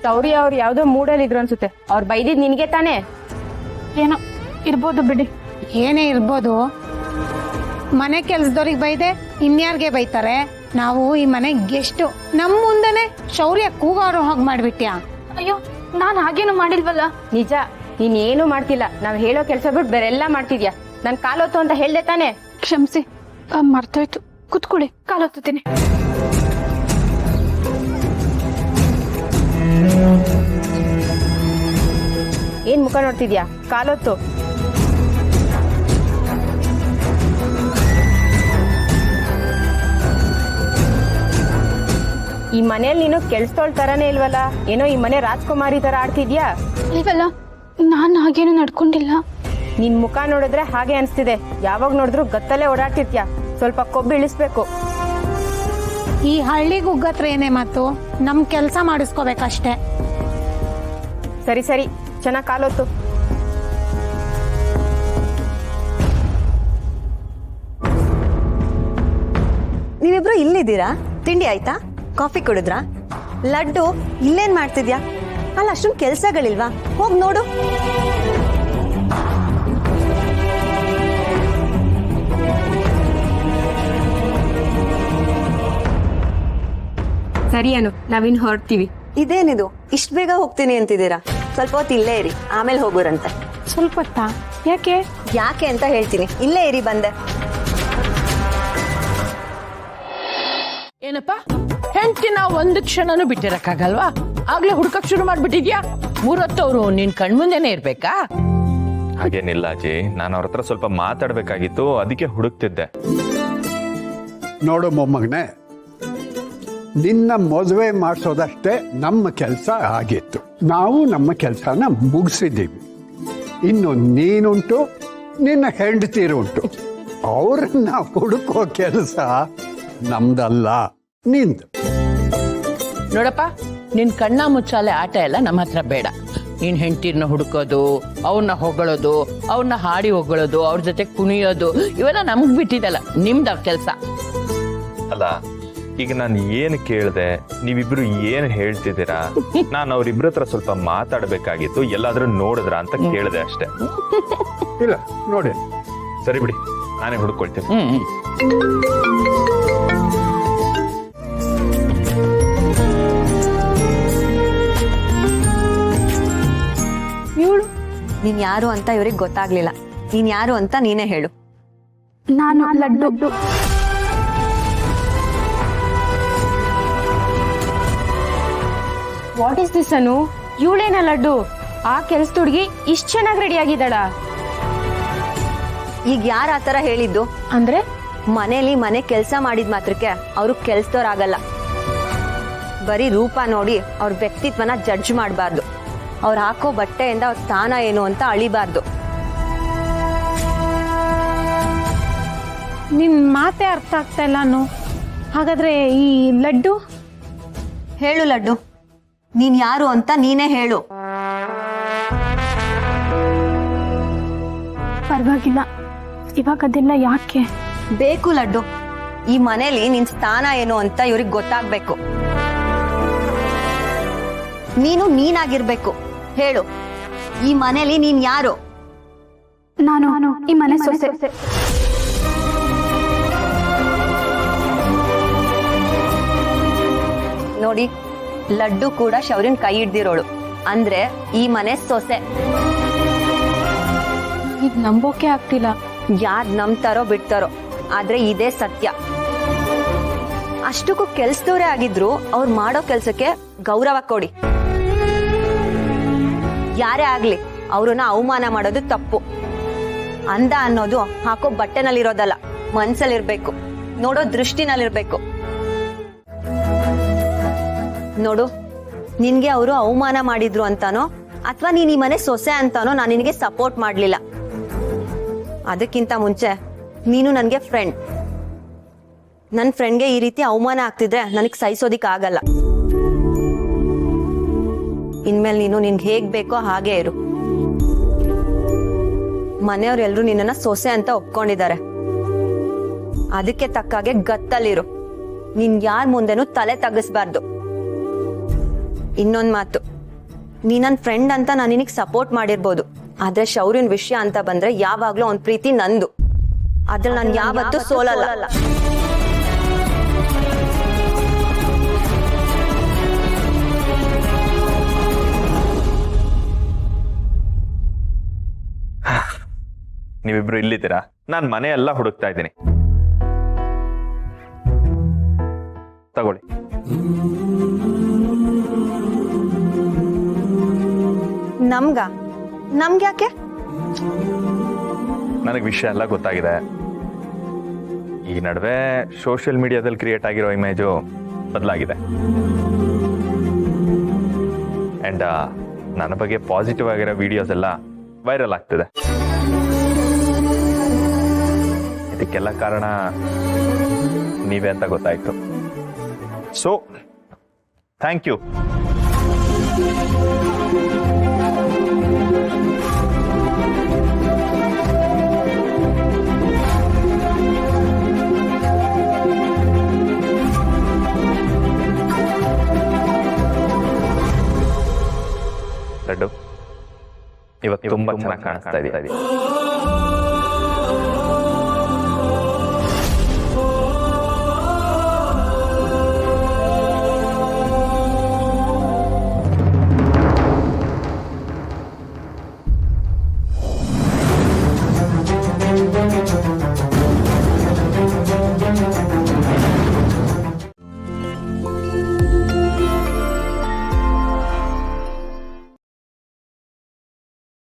ಶೌರ್ಯ ಅವ್ರು ಯಾವ್ದೋ ಮೂಡಲ್ಲಿ ಇದ್ರು ಅನ್ಸುತ್ತೆ. ಅವ್ರು ಬೈದಿದ್ ನಿನ್ಗೆ ತಾನೇ? ಏನೋ ಇರ್ಬೋದು ಬಿಡಿ. ಏನೇ ಇರ್ಬೋದು, ಮನೆ ಕೆಲ್ಸದವ್ರಿಗೆ ಬೈದೆ ಇನ್ಯಾರ್ಗೆ ಬೈತಾರೆ? ನಾವು ಈ ಮನೆ ಗೆಸ್ಟ್, ನಮ್ ಮುಂದೆನೆ ಶೌರ್ಯ ಕೂಗಾರೋ ಹಾಗೆ ಮಾಡ್ಬಿಟ್ಯಾ? ಅಯ್ಯೋ, ನಾನ್ ಹಾಗೇನು ಮಾಡಿಲ್ವಲ್ಲ. ನಿಜ, ನೀನ್ ಏನು ಮಾಡ್ತಿಲ್ಲ. ನಾವ್ ಹೇಳೋ ಕೆಲ್ಸ ಬಿಟ್ಟು ಬೇರೆಲ್ಲ ಮಾಡ್ತಿದ್ಯಾ. ನನ್ ಕಾಲೊತ್ತು ಅಂತ ಹೇಳ್ದೆ ತಾನೇ? ಕ್ಷಮಿಸಿ, ಮರ್ತೋಯ್ತು. ಕುತ್ಕೊಳ್ಳಿ, ಕಾಲೊತ್ತೀನಿ. ಏನ್ ಮುಖ ನೋಡ್ತಿದ್ಯಾ? ಕಾಲೊತ್ತು. ಈ ಮನೇಲಿ ನೀನು ಕೆಲ್ಸದೋಳ್ ತರಾನೇ ಇಲ್ವಲ್ಲ, ಏನೋ ಈ ಮನೆ ರಾಜ್ಕುಮಾರಿ ತರ ಆಡ್ತಿದ್ಯಾ. ಇಲ್ವಲ್ಲ, ನಾನ್ ಹಾಗೇನು ನಡ್ಕೊಂಡಿಲ್ಲ. ನಿನ್ ಮುಖ ನೋಡಿದ್ರೆ ಹಾಗೆ ಅನ್ಸ್ತಿದೆ. ಯಾವಾಗ ನೋಡಿದ್ರು ಗತ್ತಲ್ಲೇ ಓಡಾಡ್ತಿದ್ಯಾ. ಸ್ವಲ್ಪ ಕೊಬ್ಬು ಇಳಿಸ್ಬೇಕು. ಈ ಹಳ್ಳಿಗೆ ಉಗ್ಗತ್ರ ಏನೇ ಮಾತು, ನಮ್ ಕೆಲ್ಸ ಮಾಡಿಸ್ಕೋಬೇಕಷ್ಟೇ. ಸರಿ ಸರಿ, ಚೆನ್ನಾಗ್ ಕಾಲೊತ್ತು. ನೀವಿಬ್ರು ಇಲ್ಲಿದ್ದೀರಾ? ತಿಂಡಿ ಆಯ್ತಾ? ಕಾಫಿ ಕುಡಿದ್ರಾ? ಲಡ್ಡು ಇಲ್ಲೇನ್ ಮಾಡ್ತಿದ್ಯಾ? ಅಲ್ಲ, ಅಷ್ಟೊಂದು ಕೆಲ್ಸಗಳಿಲ್ವಾ? ಹೋಗ್ ನೋಡು. ಸರಿ ಅನು, ನಾವಿನ್ ಹೊರಡ್ತೀವಿ. ಇದೇನಿದು ಇಷ್ಟ ಬೇಗ ಹೋಗ್ತೀನಿ ಅಂತಿದ್ದೀರಾ? ಸ್ವಲ್ಪ ಹೊತ್ತು ಇಲ್ಲೇ ಇರಿ, ಆಮೇಲೆ ಹೋಗೋರಂತೆ. ಸ್ವಲ್ಪ ಹೊತ್ತಾ? ಯಾಕೆ? ಯಾಕೆ ಅಂತ ಹೇಳ್ತೀನಿ, ಇಲ್ಲೇ ಇರಿ, ಬಂದೆ. ಏನಪ್ಪ, ಹೆಂಡತಿನ ಒಂದು ಕ್ಷಣನೂ ಬಿಟ್ಟಿರಕ್ಕಾಗಲ್ವಾ? ಆಗ್ಲೇ ಹುಡ್ಕಕ್ ಶುರು ಮಾಡ್ಬಿಟ್ಟಿದ್ಯಾ? ಮೂರೊತ್ತವ್ರು ನಿನ್ ಕಣ್ಮುಂದೆನೆ ಇರ್ಬೇಕಾ? ಹಾಗೇನಿಲ್ಲ ಅಜ್ಜಿ, ನಾನು ಅವ್ರ ಹತ್ರ ಸ್ವಲ್ಪ ಮಾತಾಡ್ಬೇಕಾಗಿತ್ತು, ಅದಕ್ಕೆ ಹುಡುಕ್ತಿದ್ದೆ. ನೋಡು ಮೊಮ್ಮಗನೆ, ನಿನ್ನ ಮದುವೆ ಮಾಡಿಸೋದಷ್ಟೇ ನಮ್ಮ ಕೆಲಸ ಆಗಿತ್ತು. ನಾವು ನಮ್ಮ ಕೆಲಸನ ಮುಗಿಸಿದ್ದೀವಿ. ಇನ್ನು ನೀನುಂಟು, ನಿನ್ನ ಹೆಂಡತಿರುಂಟು. ಅವ್ರನ್ನ ಹುಡುಕೋ ಕೆಲಸ ನಮ್ದಲ್ಲ, ನಿಂದು. ನೋಡಪ್ಪ, ನಿನ್ ಕಣ್ಣ ಮುಚ್ಚಾಲೆ ಆಟ ಎಲ್ಲ ನಮ್ಮ ಹತ್ರ ಬೇಡ. ನೀನ್ ಹೆಂಡತಿರ್ನ ಹುಡುಕೋದು, ಅವ್ರನ್ನ ಹೊಗಳೋದು, ಅವ್ರನ್ನ ಹಾಡಿ ಹೊಗಳೋದು, ಅವ್ರ ಜೊತೆ ಕುಣಿಯೋದು, ಇವೆಲ್ಲ ನಮಗ್ ಬಿಟ್ಟಿದಲ್ಲ, ನಿಮ್ದ ಕೆಲ್ಸ. ಅಲ್ಲ, ಈಗ ನಾನು ಏನು ಕೇಳ್ದೆ, ನೀವಿಬ್ರು ಏನ್ ಹೇಳ್ತಿದ್ದೀರಾ? ನಾನು ಅವ್ರಿಬ್ರ ಹತ್ರ ಸ್ವಲ್ಪ ಮಾತಾಡ್ಬೇಕಾಗಿತ್ತು, ಎಲ್ಲಾದ್ರೂ ನೋಡಿದ್ರ ಅಂತ ಕೇಳ್ದೆ ಅಷ್ಟೇ. ಇಲ್ಲ ನೋಡಿ. ಸರಿ ಬಿಡಿ, ನಾನೇ ಹುಡ್ಕೊಳ್ತೀನಿ. ನೀನ್ ಯಾರು ಅಂತ ಇವ್ರಿಗೆ ಗೊತ್ತಾಗ್ಲಿಲ್ಲ. ನೀನ್ ಯಾರು ಅಂತ ನೀನೇ ಹೇಳು. ನಾನು ಲಡ್ಡು. ವಾಟ್ ಇಸ್ ದಿಸ್ ಅನು? ಇವಳೇನ ಲಡ್ಡು? ಆ ಕೆಲ್ಸದ ಹುಡುಗಿ ಇಷ್ಟ ಚೆನ್ನಾಗಿ ರೆಡಿ ಆಗಿದ್ದಾಳ? ಈಗ ಯಾರ ಆತರ ಹೇಳಿದ್ದು? ಅಂದ್ರೆ ಮನೇಲಿ ಮನೆ ಕೆಲ್ಸ ಮಾಡಿದ ಮಾತ್ರಕ್ಕೆ ಅವರು ಕೆಲ್ಸದವ್ರಾಗಲ್ಲ. ಬರೀ ರೂಪ ನೋಡಿ ಅವ್ರ ವ್ಯಕ್ತಿತ್ವನ ಜಡ್ಜ್ ಮಾಡಬಾರ್ದು. ಅವ್ರು ಹಾಕೋ ಬಟ್ಟೆಯಿಂದ ಅವ್ರ ಸ್ಥಾನ ಏನು ಅಂತ ಅಳಿಬಾರ್ದು. ನಿನ್ ಮಾತೇ ಅರ್ಥ ಆಗ್ತಾ ಇಲ್ಲ. ಹಾಗಾದ್ರೆ ಈ ಲಡ್ಡು? ಹೇಳು ಲಡ್ಡು, ನೀನ್ ಯಾರು ಅಂತ ನೀನೇ ಹೇಳು. ಪರವಾಗಿಲ್ಲ, ಇವಾಗ ಅದೆಲ್ಲ ಯಾಕೆ ಬೇಕು ಲಡ್ಡು? ಈ ಮನೇಲಿ ನಿನ್ ಸ್ಥಾನ ಏನು ಅಂತ ಇವ್ರಿಗೆ ಗೊತ್ತಾಗ್ಬೇಕು. ನೀನು ನೀನಾಗಿರ್ಬೇಕು. ಹೇಳು, ಈ ಮನೇಲಿ ನೀನ್ ಯಾರು? ನಾನು ಈ ಮನೆ ಸೊಸೆ. ನೋಡಿ, ಲಡ್ಡು ಕೂಡ ಶೌರ್ಯನ್ ಕೈ ಹಿಡ್ದಿರೋಳು, ಅಂದ್ರೆ ಈ ಮನೆ ಸೊಸೆ. ಇದ್ ನಂಬೋಕೆ ಆಗ್ತಿಲ್ಲ. ಯಾರ್ ನಂಬ್ತಾರೋ ಬಿಡ್ತಾರೋ, ಆದ್ರೆ ಇದೇ ಸತ್ಯ. ಅಷ್ಟಕ್ಕೂ ಕೆಲ್ಸದವ್ರೇ ಆಗಿದ್ರು ಅವ್ರು ಮಾಡೋ ಕೆಲ್ಸಕ್ಕೆ ಗೌರವ ಕೊಡಿ. ಯಾರೇ ಆಗ್ಲಿ, ಅವ್ರನ್ನ ಅವಮಾನ ಮಾಡೋದು ತಪ್ಪು. ಅಂದ ಅನ್ನೋದು ಹಾಕೋ ಬಟ್ಟೆನಲ್ಲಿರೋದಲ್ಲ, ಮನ್ಸಲ್ಲಿರ್ಬೇಕು, ನೋಡೋ ದೃಷ್ಟಿನಲ್ಲಿರ್ಬೇಕು. ನೋಡು, ನಿನ್ಗೆ ಅವರು ಅವಮಾನ ಮಾಡಿದ್ರು ಅಂತಾನೋ ಅಥವಾ ನೀನ್ ಈ ಮನೆ ಸೊಸೆ ಅಂತಾನೋ ನಾನು ನಿನಗೆ ಸಪೋರ್ಟ್ ಮಾಡ್ಲಿಲ್ಲ. ಅದಕ್ಕಿಂತ ಮುಂಚೆ ನೀನು ನನ್ಗೆ ಫ್ರೆಂಡ್. ನನ್ನ ಫ್ರೆಂಡ್ಗೆ ಈ ರೀತಿ ಅವಮಾನ ಆಗ್ತಿದ್ರೆ ನನಗೆ ಸಹಿಸೋದಿಕ್ ಆಗಲ್ಲ. ಇನ್ಮೇಲೆ ನೀನು ನಿನ್ಗೆ ಹೇಗ್ ಬೇಕೋ ಹಾಗೆ ಇರು. ಮನೆಯವ್ರೆಲ್ರು ನಿನ್ನನ್ನ ಸೊಸೆ ಅಂತ ಒಪ್ಕೊಂಡಿದ್ದಾರೆ. ಅದಕ್ಕೆ ತಕ್ಕಾಗೆ ಗತ್ತಲ್ಲಿರು. ನೀನ್ ಯಾರ ಮುಂದೆನೂ ತಲೆ ತಗ್ಗಿಸ್ಬಾರ್ದು. ಇನ್ನೊಂದ್ ಮಾತು, ನೀ ನನ್ನ ಫ್ರೆಂಡ್ ಅಂತ ನಾನು ನಿನಗೆ ಸಪೋರ್ಟ್ ಮಾಡಿರ್ಬೋದು, ಆದ್ರೆ ಶೌರ್ಯನ ವಿಷಯ ಅಂತ ಬಂದ್ರೆ ಯಾವಾಗ್ಲೂ ಅವ್ನ ಪ್ರೀತಿ ನಂದು. ಅದ್ರಲ್ಲಿ ನಾನು ಯಾವತ್ತೂ ಸೋಲಲ್ಲ. ನೀವಿಬ್ರು ಇಲ್ಲಿದ್ದೀರಾ? ನಾನು ಮನೆ ಎಲ್ಲ ಹುಡುಕ್ತಾ ಇದ್ದೀನಿ. ತಗೊಳ್ಳಿ. ನಮ್ಗ್ಯಾಕೆ? ನನಗೆ ವಿಷಯ ಎಲ್ಲ ಗೊತ್ತಾಗಿದೆ. ಈ ನಡುವೆ ಸೋಷಿಯಲ್ ಮೀಡಿಯಾದಲ್ಲಿ ಕ್ರಿಯೇಟ್ ಆಗಿರೋ ಇಮೇಜು ಬದಲಾಗಿದೆ. ಅಂಡ್ ನನ್ನ ಬಗ್ಗೆ ಪಾಸಿಟಿವ್ ಆಗಿರೋ ವಿಡಿಯೋಸ್ ಎಲ್ಲ ವೈರಲ್ ಆಗ್ತಿದೆ. ಇದಕ್ಕೆಲ್ಲ ಕಾರಣ ನೀವೇ ಅಂತ ಗೊತ್ತಾಯ್ತು. So thank you. ಲಡ್ಡು, ಇವತ್ತು ತುಂಬಾ ಚೆನ್ನಾಗಿ ಕಾಣಿಸ್ತಾ ಇದೀವಿ.